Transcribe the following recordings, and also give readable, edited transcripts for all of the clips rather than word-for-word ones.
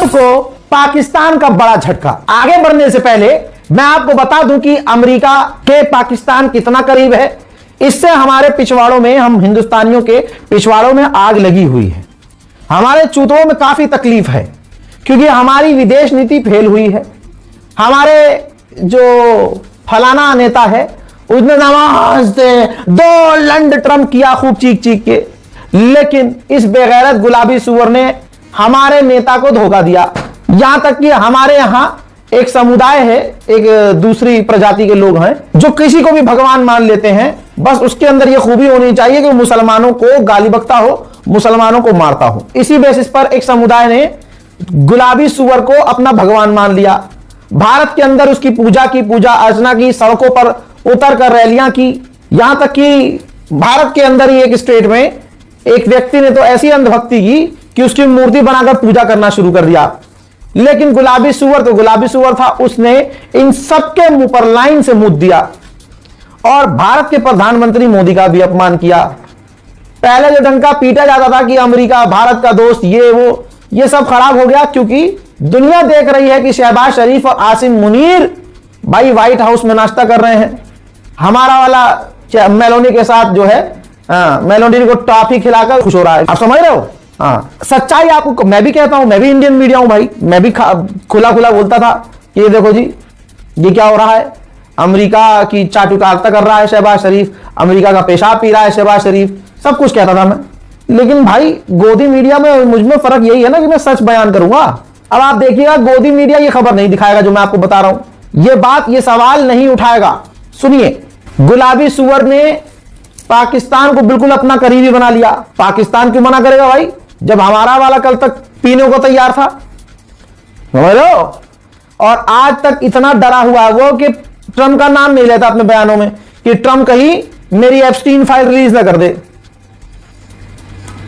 Trump को पाकिस्तान का बड़ा झटका। आगे बढ़ने से पहले मैं आपको बता दूं कि अमेरिका के पाकिस्तान कितना करीब है। इससे हमारे पिछवाड़ों में, हम हिंदुस्तानियों के पिछवाड़ों में आग लगी हुई है। हमारे चूतों में काफी तकलीफ है क्योंकि हमारी विदेश नीति फेल हुई है। हमारे जो फलाना नेता है उसने नमस्ते डोनाल्ड ट्रंप किया खूब चीख चीख के, लेकिन इस बेगैरत गुलाबी सुअर ने हमारे नेता को धोखा दिया। यहां तक कि हमारे यहां एक समुदाय है, एक दूसरी प्रजाति के लोग हैं जो किसी को भी भगवान मान लेते हैं। बस उसके अंदर यह खूबी होनी चाहिए कि मुसलमानों को गाली बकता हो, मुसलमानों को मारता हो। इसी बेसिस पर एक समुदाय ने गुलाबी सुअर को अपना भगवान मान लिया। भारत के अंदर उसकी पूजा की, पूजा अर्चना की, सड़कों पर उतर कर रैलियां की। यहां तक कि भारत के अंदर ही एक स्टेट में एक व्यक्ति ने तो ऐसी अंधभक्ति की कि उसकी मूर्ति बनाकर पूजा करना शुरू कर दिया। लेकिन गुलाबी सुअर तो गुलाबी सुअर था, उसने इन सबके मुंह पर लाइन से मुद्द दिया और भारत के प्रधानमंत्री मोदी का भी अपमान किया। पहले जो डंका पीटा जाता था कि अमेरिका भारत का दोस्त, ये वो, ये सब खराब हो गया क्योंकि दुनिया देख रही है कि शहबाज शरीफ और आसिम मुनीर भाई व्हाइट हाउस में नाश्ता कर रहे हैं। हमारा वाला मेलोनी के साथ जो है, मेलोनी को टॉफी खिलाकर खुश हो रहा है। आप समझ रहे हो? सच्चाई आपको मैं भी कहता हूं, मैं भी इंडियन मीडिया हूं भाई। मैं भी खुला खुला बोलता था कि ये देखो जी, ये क्या हो रहा है, अमेरिका की चाटुकारिता कर रहा है शहबाज शरीफ, अमेरिका का पेशाब पी रहा है शहबाज शरीफ, सब कुछ कहता था मैं। लेकिन भाई गोदी मीडिया में मुझ में फर्क यही है ना कि मैं सच बयान करूंगा। अब आप देखिएगा, गोदी मीडिया ये खबर नहीं दिखाएगा जो मैं आपको बता रहा हूं, ये बात, ये सवाल नहीं उठाएगा। सुनिए, गुलाबी सुअर ने पाकिस्तान को बिल्कुल अपना करीबी बना लिया। पाकिस्तान क्यों मना करेगा भाई, जब हमारा वाला कल तक पीने को तैयार था, बोलो। और आज तक इतना डरा हुआ है वो कि ट्रंप का नाम नहीं लेता अपने बयानों में कि ट्रंप कहीं मेरी एप्स्टीन फाइल रिलीज ना कर दे।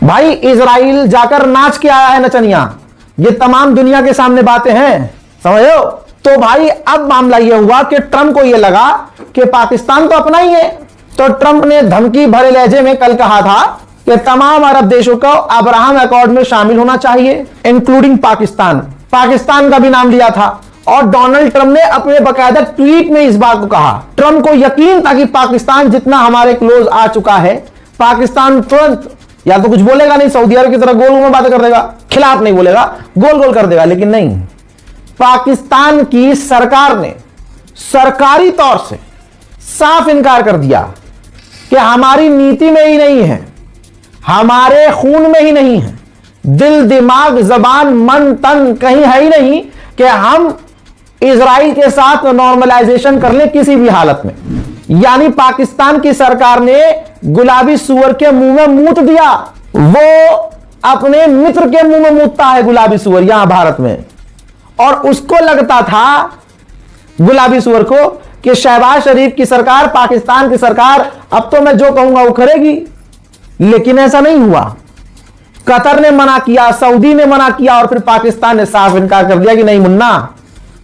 भाई इजराइल जाकर नाच के आया है नचनिया, ये तमाम दुनिया के सामने बातें हैं, समझो। तो भाई अब मामला यह हुआ कि ट्रंप को यह लगा कि पाकिस्तान तो अपना ही है, तो ट्रंप ने धमकी भरे लहजे में कल कहा था कि तमाम अरब देशों को अब्राहम अकॉर्ड में शामिल होना चाहिए, इंक्लूडिंग पाकिस्तान। पाकिस्तान का भी नाम लिया था और डोनाल्ड ट्रंप ने अपने बकायदा ट्वीट में इस बात को कहा। ट्रंप को यकीन था कि पाकिस्तान जितना हमारे क्लोज आ चुका है, पाकिस्तान तुरंत या तो कुछ बोलेगा नहीं, सऊदी अरब की तरह गोल गोल में बातें कर देगा, खिलाफ नहीं बोलेगा, गोल गोल कर देगा। लेकिन नहीं, पाकिस्तान की सरकार ने सरकारी तौर से साफ इनकार कर दिया कि हमारी नीति में ही नहीं है, हमारे खून में ही नहीं है, दिल दिमाग जबान मन तन कहीं है ही नहीं कि हम इजराइल के साथ नॉर्मलाइजेशन कर ले किसी भी हालत में। यानी पाकिस्तान की सरकार ने गुलाबी सुअर के मुंह में मूत दिया। वो अपने मित्र के मुंह में मूतता है गुलाबी सुअर यहां भारत में, और उसको लगता था गुलाबी सुअर को कि शहबाज शरीफ की सरकार, पाकिस्तान की सरकार, अब तो मैं जो कहूंगा वो करेगी। लेकिन ऐसा नहीं हुआ। कतर ने मना किया, सऊदी ने मना किया और फिर पाकिस्तान ने साफ इनकार कर दिया कि नहीं मुन्ना,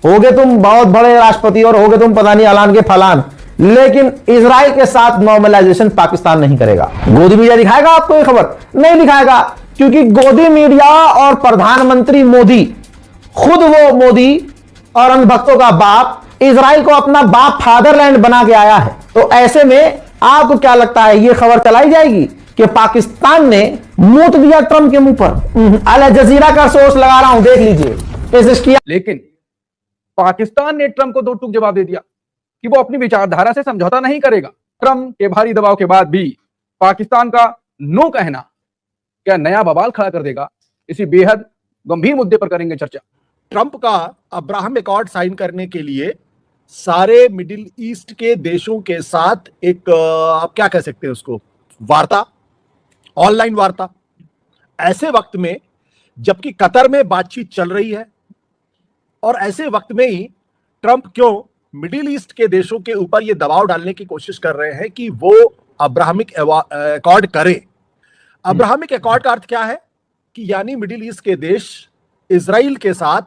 होगे तुम बहुत बड़े राष्ट्रपति और होगे तुम पता नहीं अलान के फलान, लेकिन इजराइल के साथ नॉर्मलाइजेशन पाकिस्तान नहीं करेगा। गोदी मीडिया दिखाएगा आपको ये खबर? नहीं दिखाएगा, क्योंकि गोदी मीडिया और प्रधानमंत्री मोदी, खुद वो मोदी और अंधभक्तों का बाप, इजराइल को अपना बाप फादरलैंड बना के आया है। तो ऐसे में आपको क्या लगता है, ये खबर चलाई जाएगी कि पाकिस्तान ने मूत दिया ट्रंप के मुंह पर? अल जजीरा का सोर्स लगा रहा हूं, देख लीजिए पेश किया। लेकिन पाकिस्तान ने ट्रंप को दो टूक जवाब दे दिया कि वो अपनी विचारधारा से समझौता नहीं करेगा। ट्रंप के भारी दबाव के बाद भी पाकिस्तान का नो कहना क्या नया बवाल खड़ा कर देगा? इसी बेहद गंभीर मुद्दे पर करेंगे चर्चा। ट्रंप का अब्राहम अकॉर्ड साइन करने के लिए सारे मिडिल ईस्ट के देशों के साथ एक आप क्या कह सकते हैं उसको, वार्ता, ऑनलाइन वार्ता। ऐसे वक्त में जबकि कतर में बातचीत चल रही है, और ऐसे वक्त में ही ट्रंप क्यों मिडिल ईस्ट के देशों के ऊपर ये दबाव डालने की कोशिश कर रहे हैं कि वो अब्राहमिक अकॉर्ड करें। अब्राहमिक अकॉर्ड का अर्थ क्या है कि यानी मिडिल ईस्ट के देश इजराइल के साथ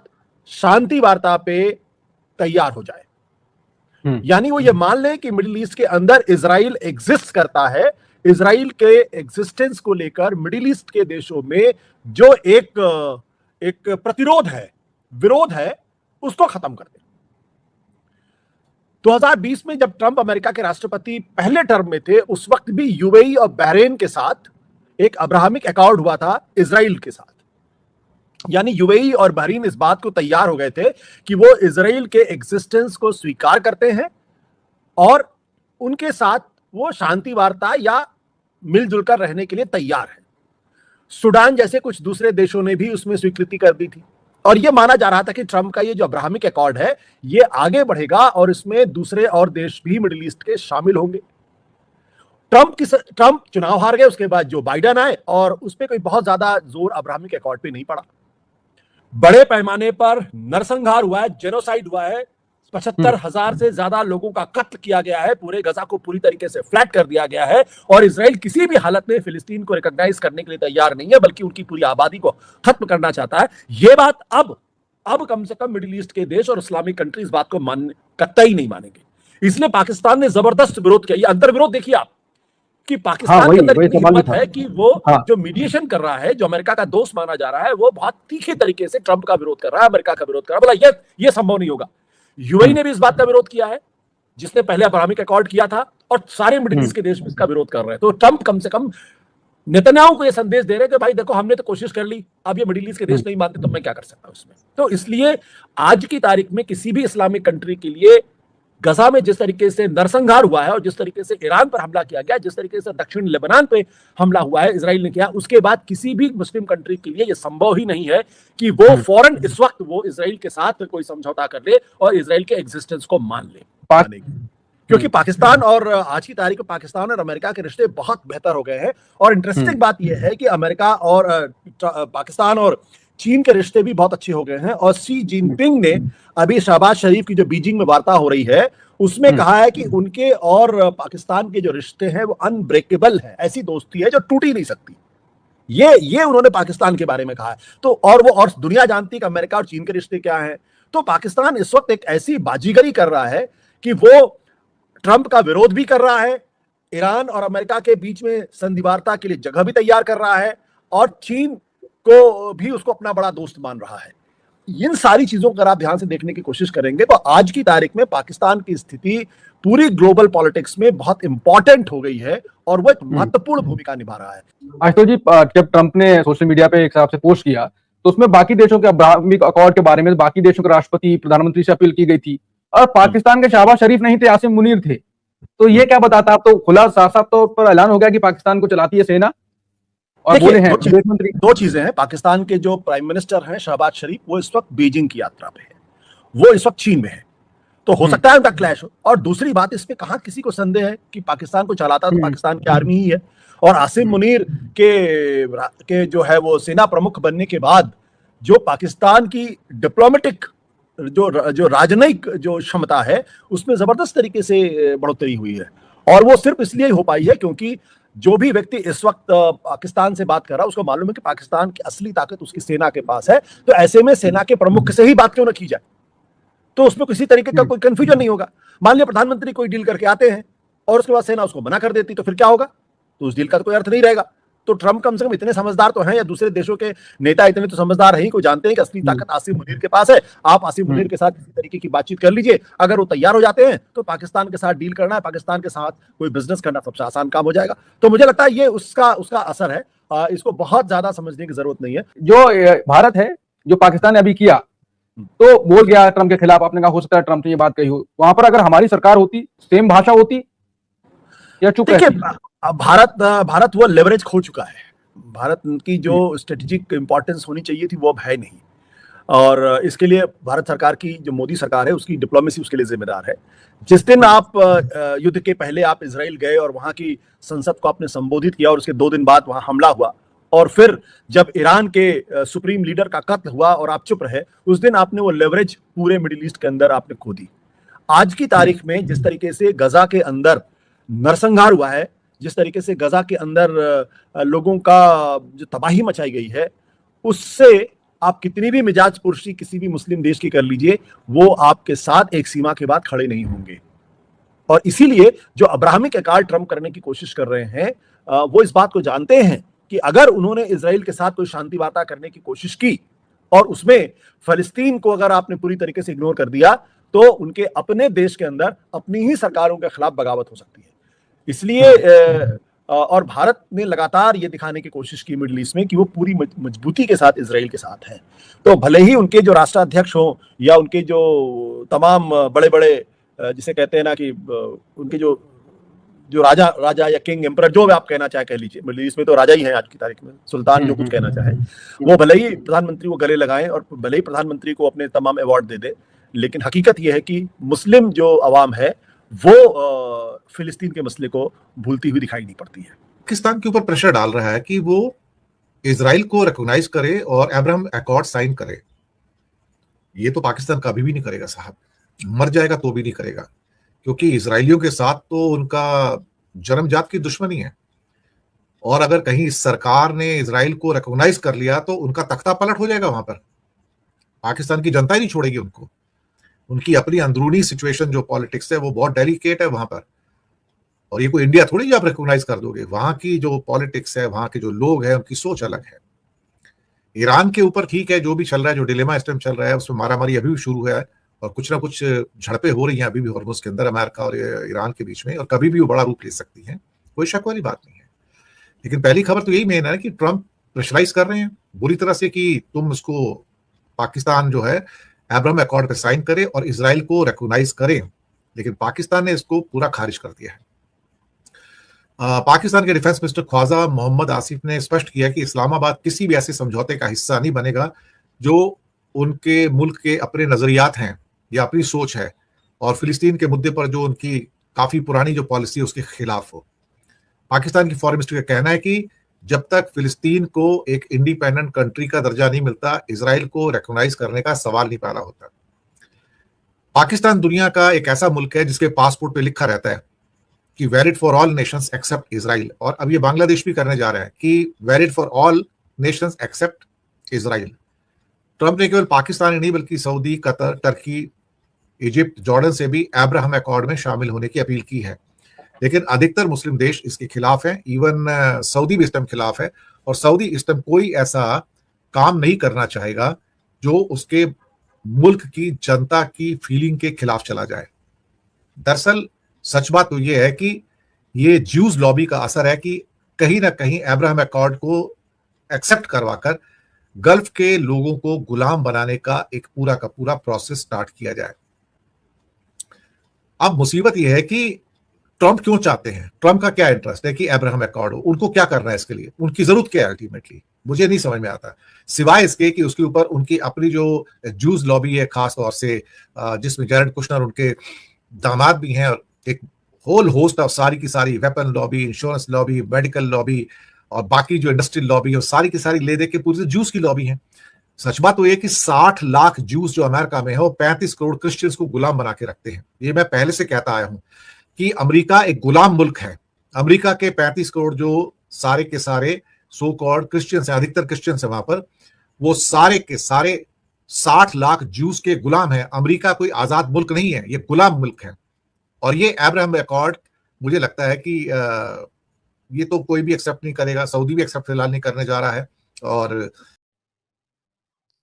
शांति वार्ता पे तैयार हो जाए। यानी वो ये मान ले कि मिडिल ईस्ट के अंदर इजराइल एग्जिस्ट करता है। इजराइल के एग्जिस्टेंस को लेकर मिडिल ईस्ट के देशों में जो एक प्रतिरोध है, विरोध है उसको खत्म कर दें। 2020 में जब ट्रंप अमेरिका के राष्ट्रपति पहले टर्म में थे, उस वक्त भी यूएई और बहरीन के साथ एक अब्राहमिक अकॉर्ड हुआ था इजराइल के साथ। यानी यूएई और बहरीन इस बात को तैयार हो गए थे कि वो इजराइल के एग्जिस्टेंस को स्वीकार करते हैं और उनके साथ वो शांति वार्ता या मिलजुल कर रहने के लिए तैयार है। सूडान जैसे कुछ दूसरे देशों ने भी उसमें स्वीकृति कर दी थी और यह माना जा रहा था कि ट्रंप का ये जो अब्राहमिक अकॉर्ड है ये आगे बढ़ेगा और इसमें दूसरे और देश भी मिडिल ईस्ट के शामिल होंगे। ट्रंप चुनाव हार गए, उसके बाद जो बाइडेन आए और उस पर कोई बहुत ज्यादा जोर अब्राहमिक अकॉर्ड पे नहीं पड़ा। बड़े पैमाने पर नरसंहार हुआ है, जेनोसाइड हुआ है, 75,000 से ज्यादा लोगों का कत्ल किया गया है, पूरे गजा को पूरी तरीके से फ्लैट कर दिया गया है और इजराइल किसी भी हालत में फिलिस्तीन को रिकॉग्नाइज करने के लिए तैयार नहीं है, बल्कि उनकी पूरी आबादी को खत्म करना चाहता है। यह बात अब कम से कम मिडिल ईस्ट के देश और इस्लामिक कंट्री इस बात को कतई नहीं मानेंगे। इसलिए पाकिस्तान ने जबरदस्त विरोध किया। ये अंतर विरोध देखिए आप कि पाकिस्तान के अंदर इतनी हिम्मत है कि वो जो मीडिएशन कर रहा है, जो अमेरिका का दोस्त माना जा रहा है, वो बहुत तीखे तरीके से ट्रंप का विरोध कर रहा है, अमेरिका का विरोध कर रहा है। बोला ये संभव नहीं होगा। यूएई ने भी इस बात का विरोध किया है, जिसने पहले अब्राहमिक अकॉर्ड किया था, और सारे मिडिल ईस्ट के देश इसका विरोध कर रहे हैं। तो ट्रंप कम से कम नेतन्याहू को यह संदेश दे रहे हैं कि भाई देखो, हमने तो कोशिश कर ली, अब ये मिडिल ईस्ट के देश नहीं मानते तो मैं क्या कर सकता हूं उसमें। तो इसलिए आज की तारीख में किसी भी इस्लामिक कंट्री के लिए गजा में जिस तरीके से नरसंहार हुआ है और जिस तरीके से ईरान पर हमला किया गया, जिस तरीके से दक्षिण लेबनान पे हमला हुआ है इजराइल ने किया, उसके बाद किसी भी मुस्लिम कंट्री के लिए यह संभव ही नहीं है कि वो फौरन इस वक्त वो इजराइल के साथ कोई समझौता कर ले और इजराइल के एग्जिस्टेंस को मान ले। क्योंकि पाकिस्तान और आज की तारीख में पाकिस्तान और अमेरिका के रिश्ते बहुत बेहतर हो गए हैं। और इंटरेस्टिंग बात यह है कि अमेरिका और पाकिस्तान और चीन के रिश्ते भी बहुत अच्छे हो गए हैं। और शी जिनपिंग ने अभी शहबाज शरीफ की जो बीजिंग में वार्ता हो रही है उसमें कहा है कि उनके और पाकिस्तान के जो रिश्ते हैं वो अनब्रेकेबल है, ऐसी दोस्ती है जो टूट ही नहीं सकती। ये उन्होंने पाकिस्तान के बारे में कहा है। तो और दुनिया जानती है कि अमेरिका और चीन के रिश्ते क्या हैं। तो पाकिस्तान इस वक्त एक ऐसी बाजीगरी कर रहा है कि वो ट्रंप का विरोध भी कर रहा है, ईरान और अमेरिका के बीच में संधि वार्ता के लिए जगह भी तैयार कर रहा है और चीन को भी उसको अपना बड़ा दोस्त मान रहा है। इन सारी चीजों को अगर आप ध्यान से देखने की कोशिश करेंगे तो आज की तारीख में पाकिस्तान की स्थिति पूरी ग्लोबल पॉलिटिक्स में बहुत इंपॉर्टेंट हो गई है और वो एक महत्वपूर्ण भूमिका निभा रहा है। आशुतोष जी, जब ट्रंप ने सोशल मीडिया पे एक हिसाब से पोस्ट किया तो उसमें बाकी देशों के अब्राहमिक अकॉर्ड के बारे में बाकी देशों के राष्ट्रपति, प्रधानमंत्री से अपील की गई थी और पाकिस्तान के शहबाज शरीफ नहीं थे, आसिम मुनीर थे। तो ये क्या बताता, आप तो खुला साफ साफ तौर पर ऐलान हो गया कि पाकिस्तान को चलाती है सेना। और बोले हैं दो चीजें हैं। पाकिस्तान के जो प्राइम मिनिस्टर हैं शहबाज शरीफ, वो इस वक्त बीजिंग की यात्रा पे है, वो इस वक्त चीन में है, तो हो सकता है उनका क्लैश हो। और दूसरी बात, इस पे कहां किसी को संदेह है कि पाकिस्तान को चलाता तो पाकिस्तान की आर्मी ही है। और आसिम मुनीर के जो है वो सेना प्रमुख बनने के बाद जो पाकिस्तान की डिप्लोमेटिक जो राजनयिक जो क्षमता है उसमें जबरदस्त तरीके से बढ़ोतरी हुई है। और वो सिर्फ इसलिए हो पाई है क्योंकि जो भी व्यक्ति इस वक्त पाकिस्तान से बात कर रहा है उसको मालूम है कि पाकिस्तान की असली ताकत उसकी सेना के पास है। तो ऐसे में सेना के प्रमुख से ही बात क्यों न की जाए, तो उसमें किसी तरीके का कोई कंफ्यूजन नहीं होगा। मान लिया प्रधानमंत्री कोई डील करके आते हैं और उसके बाद सेना उसको मना कर देती, तो फिर क्या होगा? तो उस डील का तो कोई अर्थ नहीं रहेगा। तो ट्रंप कम से कम इतने समझदार तो हैं, या दूसरे देशों के नेता इतने तो समझदार हैं को जानते हैं कि असली ताकत आसिम मुनीर के पास है। आप आसिम मुनीर के साथ किसी तरीके की बातचीत कर लीजिए, अगर वो तैयार हो जाते हैं तो पाकिस्तान के साथ डील करना है, पाकिस्तान के साथ कोई बिजनेस करना सबसे आसान काम हो जाएगा। तो मुझे लगता है ये उसका असर है, इसको बहुत ज्यादा समझने की जरूरत नहीं है। जो भारत है, जो पाकिस्तान ने अभी किया तो बोल गया ट्रंप के खिलाफ, आपने कहा हो सकता है ट्रंप ने ये बात कही हो, वहां पर अगर हमारी सरकार होती सेम भाषा होती या चुप रहती? भारत वो लेवरेज खो चुका है। भारत की जो स्ट्रेटेजिक इंपॉर्टेंस होनी चाहिए थी वो अब है नहीं, और इसके लिए भारत सरकार की जो मोदी सरकार है उसकी डिप्लोमेसी उसके लिए जिम्मेदार है। जिस दिन आप युद्ध के पहले आप इजराइल गए और वहां की संसद को आपने संबोधित किया और उसके 2 दिन बाद वहां हमला हुआ, और फिर जब ईरान के सुप्रीम लीडर का कत्ल हुआ और आप चुप रहे, उस दिन आपने वो लेवरेज पूरे मिडिल ईस्ट के अंदर आपने खो दी। आज की तारीख में जिस तरीके से गजा के अंदर नरसंहार हुआ है, जिस तरीके से गजा के अंदर लोगों का जो तबाही मचाई गई है, उससे आप कितनी भी मिजाज पुरुषी किसी भी मुस्लिम देश की कर लीजिए, वो आपके साथ एक सीमा के बाद खड़े नहीं होंगे। और इसीलिए जो अब्राहमिक अकॉर्ड ट्रंप करने की कोशिश कर रहे हैं, वो इस बात को जानते हैं कि अगर उन्होंने इजराइल के साथ कोई शांति वार्ता करने की कोशिश की और उसमें फलस्तीन को अगर आपने पूरी तरीके से इग्नोर कर दिया तो उनके अपने देश के अंदर अपनी ही सरकारों के खिलाफ बगावत हो सकती है। इसलिए और भारत ने लगातार ये दिखाने की कोशिश की मिडिल ईस्ट में कि वो पूरी मजबूती के साथ इजराइल के साथ है। तो भले ही उनके जो राष्ट्राध्यक्ष हों या उनके जो तमाम बड़े बड़े जिसे कहते हैं ना कि उनके जो जो राजा या किंग एम्परर जो भी आप कहना चाहे कह लीजिए, मिडिल ईस्ट में तो राजा ही है आज की तारीख में, सुल्तान जो कुछ कहना चाहे, वो भले ही प्रधानमंत्री को गले लगाएं और भले ही प्रधानमंत्री को अपने तमाम अवार्ड दे दे, लेकिन हकीकत यह है कि मुस्लिम जो अवाम है वो फिलिस्तीन के मसले को भूलती हुई दिखाई नहीं पड़ती है। पाकिस्तान के ऊपर प्रेशर डाल रहा है कि वो इजराइल को रिकॉग्नाइज करे और अब्राहम अकॉर्ड साइन करे। ये तो पाकिस्तान कभी भी नहीं करेगा साहब, मर जाएगा तो भी नहीं करेगा, क्योंकि इजरायलियों के साथ तो उनका जन्मजात की दुश्मनी है। और अगर कहीं सरकार ने इजराइल को रिकॉग्नाइज कर लिया तो उनका तख्ता पलट हो जाएगा वहां पर। पाकिस्तान की जनता ही नहीं छोड़ेगी उनको। उनकी अपनी अंदरूनी सिचुएशन जो पॉलिटिक्स है वो बहुत डेलिकेट है वहां पर, और ये कोई इंडिया थोड़ी जो आप रिकॉग्नाइज कर दोगे। वहां की जो पॉलिटिक्स है, वहां के जो लोग हैं, उनकी सोच अलग है। ईरान के ऊपर ठीक है, जो भी चल रहा है, जो डिलेमा इस टाइम चल रहा है, उसमें मारामारी अभी भी शुरू है और कुछ ना कुछ झड़पें हो रही हैं अभी भी हॉर्मुज़ के अंदर, अमेरिका और ईरान के बीच में, और कभी भी वो बड़ा रूप ले सकती हैं, कोई शक वाली बात नहीं है। लेकिन पहली खबर तो यही मेन है कि ट्रंप प्रेशराइज कर रहे हैं बुरी तरह से कि तुम इसको, पाकिस्तान जो है अब्राहम अकॉर्ड पे साइन करे और इजराइल को रिकॉग्नाइज करे, लेकिन पाकिस्तान ने इसको पूरा खारिज कर दिया है। पाकिस्तान के डिफेंस मिनिस्टर ख्वाजा मोहम्मद आसिफ ने स्पष्ट किया कि इस्लामाबाद किसी भी ऐसे समझौते का हिस्सा नहीं बनेगा जो उनके मुल्क के अपने नजरियात हैं या अपनी सोच है, और फिलिस्तीन के मुद्दे पर जो उनकी काफी पुरानी जो पॉलिसी है उसके खिलाफ हो। पाकिस्तान की फॉरेन मिनिस्ट्री का कहना है कि जब तक फिलिस्तीन को एक इंडिपेंडेंट कंट्री का दर्जा नहीं मिलता, इजराइल को रिकॉग्नाइज करने का सवाल नहीं पैदा होता। पाकिस्तान दुनिया का एक ऐसा मुल्क है जिसके पासपोर्ट पे लिखा रहता है कि valid for all nations except Israel, और अब ये बांग्लादेश भी करने जा रहा है कि valid for all nations except Israel. Trump ने केवल पाकिस्तान ही नहीं बल्कि Saudi, Qatar, Turkey, Egypt, Jordan से भी अब्राहम अकॉर्ड में शामिल होने की अपील की है, लेकिन अधिकतर मुस्लिम देश इसके खिलाफ हैं। इवन सऊदी भी इस टाइम खिलाफ है, और सऊदी इस टाइम कोई ऐसा काम नहीं करना चाहेगा जो उसके मुल्क की जनता की फीलिंग के खिलाफ चला जाए। दरअसल सच बात तो यह है कि ये ज्यूज लॉबी का असर है कि कहीं ना कहीं अब्राहम अकॉर्ड को एक्सेप्ट करवाकर गल्फ के लोगों को गुलाम बनाने का एक पूरा का पूरा प्रोसेस स्टार्ट किया जाए। अब मुसीबत यह है कि ट्रंप क्यों चाहते हैं, ट्रंप का क्या इंटरेस्ट है कि अब्राहम अकॉर्ड हो, उनको क्या करना है इसके लिए, उनकी जरूरत क्या है अल्टीमेटली, मुझे नहीं समझ में आता, सिवाय इसके कि उसके ऊपर उनकी अपनी जो जूस लॉबी है, खास तौर से जिसमें जैरेड कुशनर उनके दामाद भी हैं, और एक होल होस्ट ऑफ सारी की सारी weapon lobby, insurance lobby, medical lobby और बाकी जो इंडस्ट्रियल लॉबी है, सारी की सारी ले दे के पूरी जूस की लॉबी है। सच बात तो ये कि 60 लाख जूस जो अमेरिका में है वो 35 करोड़ क्रिश्चियंस को गुलाम बना के रखते हैं। ये मैं पहले से कहता आया हूं कि अमेरिका एक गुलाम मुल्क है। अमेरिका के 35 करोड़ जो सारे के सारे सो कॉल्ड क्रिश्चियंस हैं, अधिकतर क्रिश्चियंस हैं वहां पर, वो सारे के सारे 60 लाख जूस के गुलाम हैं। अमेरिका कोई आजाद मुल्क नहीं है, ये गुलाम मुल्क है। और ये अब्राहम अकॉर्ड मुझे लगता है कि ये तो कोई भी एक्सेप्ट नहीं करेगा, सऊदी भी एक्सेप्ट फिलहाल नहीं करने जा रहा है। और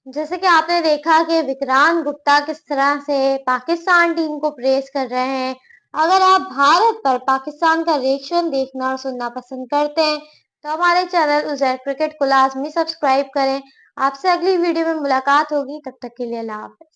जैसे कि आपने देखा कि विक्रांत गुप्ता किस तरह से पाकिस्तान टीम को प्रेस कर रहे हैं। अगर आप भारत पर पाकिस्तान का रिएक्शन देखना और सुनना पसंद करते हैं तो हमारे चैनल उज़ैर क्रिकेट को लाजमी सब्सक्राइब करें। आपसे अगली वीडियो में मुलाकात होगी, तब तक के लिए अल्लाह हाफ़िज़।